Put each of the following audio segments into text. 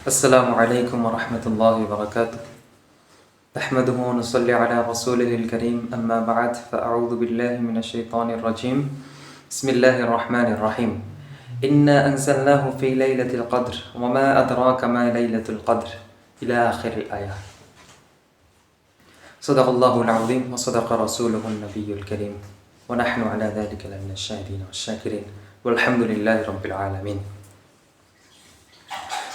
السلام عليكم ورحمة الله وبركاته. نحمده ونصلي على رسوله الكريم، أما بعد، فأعوذ بالله من الشيطان الرجيم. بسم الله الرحمن الرحيم. إنا أنزلناه في ليلة القدر وما أدراك ما ليلة القدر إلى آخر الآية. صدق الله العظيم وصدق رسوله النبي الكريم ونحن على ذلك لمن الشاهدين والشاكرين والحمد لله رب العالمين.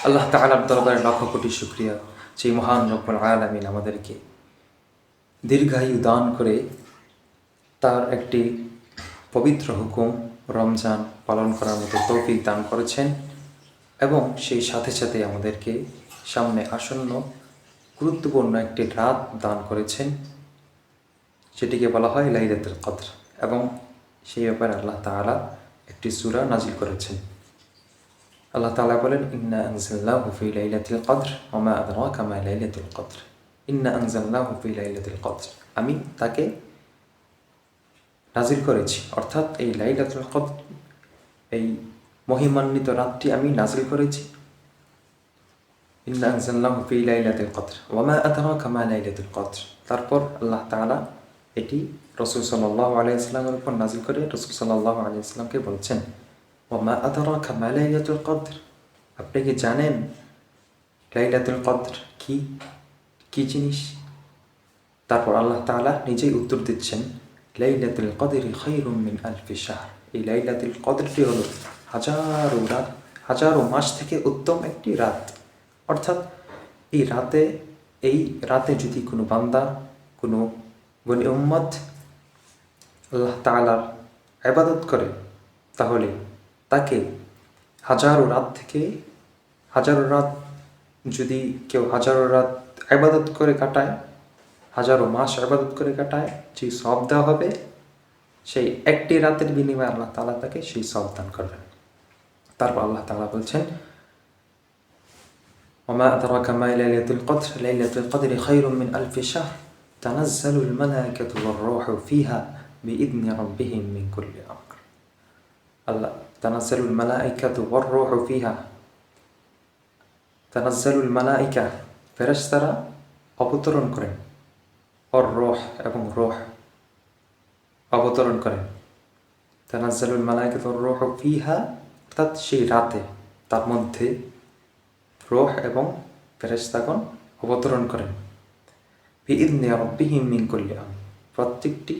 আল্লাহ তাআলার দরবারে লক্ষ কোটি শুকরিয়া, সেই মহান রব্বুল আলামিন আমাদেরকে দীর্ঘায়ু দান করে তার একটি পবিত্র হুকুম রমজান পালন করার মতো তৌফিক দান করেছেন এবং সেই সাথে সাথে আমাদেরকে সামনে আসন্ন গুরুত্বপূর্ণ একটি রাত দান করেছেন, সেটিকে বলা হয় লাইলাতুল কদর, এবং সেই ব্যাপারে আল্লাহ তাআলা একটি সূরা নাজিল করেছেন। আল্লাহ তাআলা বলেন, ইন্না আনজালনাহু ফি লাইলাতিল কদর ওয়া মা আদরাকা মা লাইলাতুল কদর। ইন্না আনজালনাহু ফি লাইলাতিল কদর, আমি তাকে নাজিল করেছি, অর্থাৎ এই লাইলাতুল কদর, এই মহিমান্বিত রাতটি আমি নাজিল করেছি। ইন্না আনজালনাহু ফি লাইলাতিল কদর ওয়া মা আদরাকা মা লাইলাতুল কদর। তারপর আল্লাহ তাআলা এটি রাসূল সাল্লাল্লাহু আলাইহি ওয়াসাল্লামের উপর নাজিল করে রাসূল সাল্লাল্লাহু আলাইহি ওয়াসাল্লামকে বলছেন, ওমা আদরাকা মা লাইলাতুল কদর, আপনি কি জানেন লাইলাতুল কদর কি জিনিস? তারপর আল্লাহ তাআলা নিজেই উত্তর দিচ্ছেন, লাইলাতুল কদরি খায়রুম মিন আলফি শাহর। এই লাইলাতুল কদরটি হলো হাজারো মাস থেকে উত্তম একটি রাত। অর্থাৎ এই রাতে যদি কোনো বান্দা, কোনো বনি উম্মত আল্লাহ তাআলার ইবাদত করে, তাহলে তাকে হাজারো রাত যদি কেউ হাজারো রাত ইবাদত করে কাটায়, হাজারো মাস ইবাদত করে কাটায়, যে সওয়াব দেওয়া হবে, সেই একটি রাতের বিনিময়ে আল্লাহ তাআলা তাকে সেই সওয়াব দান করবেন। তারপর আল্লাহ তাআলা বলছেন, ওমা আদরাকা মা লাইলাতুল কদর লাইলাতুল কদরি খায়রুম মিন আলফি শাহর তানাজ্জালুল মালায়েকাতু ওয়ার রূহু ফিহা বিইذনি রাব্বিহিম মিন কুল্লি আমর। আল্লাহ তানাজ্জালুল মালায়েকাতু ওয়ার রূহু ফিহা, তানাজ্জালুল মালায়েকা, ফেরেশতারা অবতরণ করেন, ওয়ার রূহ, এবং রূহ অবতরণ করেন। তানাজ্জালুল মালায়েকাতু ওয়ার রূহু ফিহা, অর্থাৎ সেই রাতে তার মধ্যে রূহ এবং ফেরেশতাগণ অবতরণ করেন। বিইذনি রাব্বিহিম মিন কুল্লি আমর, প্রত্যেকটি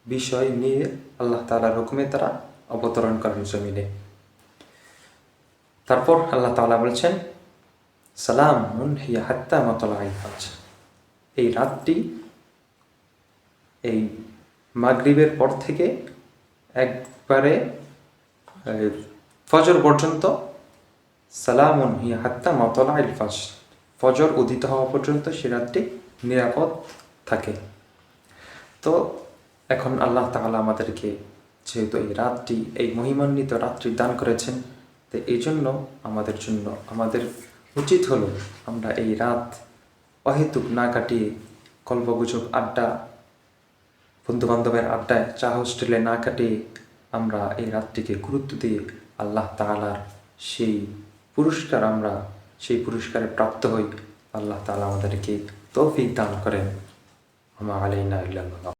বিষয় নিয়ে আল্লাহ তাআলার হুকুমে তারা অবতরণ করেন জমিনে। তারপর আল্লাহ তাআলা বলছেন, সালামুন হিয়া হাত্তা মাতলাইল ফাজর। এই রাতটি এই মাগরিবের পর থেকে একবারে ফজর পর্যন্ত, সালামুন হিয়া হাত্তা মাতলাইল ফাজর, ফজর উদিত হওয়া পর্যন্ত সে রাতটি নিরাপদ থাকে। তো এখন আল্লাহ তাআলা আমাদেরকে যেহেতু এই রাতটি, এই মহিমান্বিত রাতটি দান করেছেন, তো এই জন্য আমাদের উচিত হলো আমরা এই রাত অহেতুক না কাটিয়ে গল্পগুজব আড্ডা, বন্ধুবান্ধবের আড্ডায়, চা হোস্টেলে না কাটিয়ে আমরা এই রাতটিকে গুরুত্ব দিয়ে আল্লাহ তাআলার সেই পুরস্কারে প্রাপ্ত হই। আল্লাহ তাআলা আমাদেরকে তৌফিক দান করেন। ওমা আলাইনা ইল্লাল বালাগ।